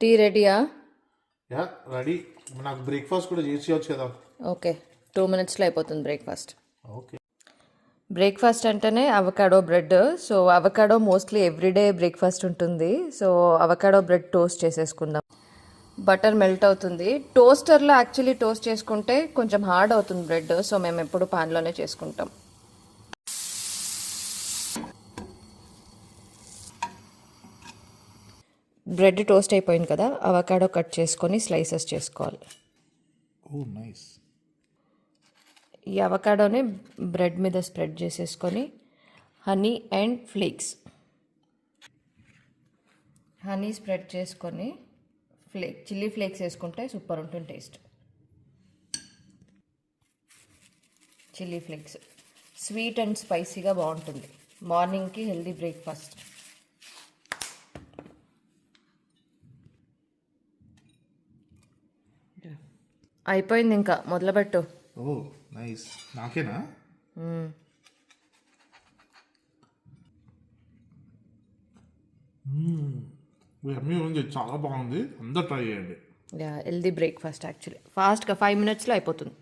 Tea రెడీయా? Yeah ready. నాకు breakfast కూడా చేసేయచ్చు కదా. ఓకే, 2 minutesలో అయిపోతుంది బ్రేక్ఫాస్ట్. ఓకే. బ్రేక్ఫాస్ట్ అంటేనే avocado bread. So avocado mostly everyday breakfast ఉంటుంది. సో అవకాడో బ్రెడ్ టోస్ట్ చేసేసుకుందాం. బటర్ మెల్ట్ అవుతుంది. టోస్టర్లో యాక్చువల్లీ టోస్ట్ చేసుకుంటే కొంచెం హార్డ్ అవుతుంది బ్రెడ్. సో మేము ఎప్పుడు పాన్లోనే చేసుకుంటాం. బ్రెడ్ టోస్ట్ అయిపోయింది కదా, అవకాడో కట్ చేసుకొని స్లైసెస్ చేసుకోవాలి. ఓ నైస్. ఈ అవకాడోని బ్రెడ్ మీద స్ప్రెడ్ చేసేసుకొని honey and flakes, honey spread చేసుకొని చిల్లీ ఫ్లేక్స్ వేసుకుంటే సూపర్ ఉంటుంది taste. Chilli flakes sweet and స్పైసీగా బాగుంటుంది. మార్నింగ్కి హెల్దీ బ్రేక్ఫాస్ట్. అయిపోయింది, ఇంకా మొదలుపెట్టు. ఓ నైస్. నాకేనా? ఎమ్మీ ఉంది, చాలా బాగుంది. అందరూ ట్రై చేయండి. హెల్దీ బ్రేక్ఫాస్ట్ యాక్చువల్లీ ఫాస్ట్గా 5 minutesలో అయిపోతుంది.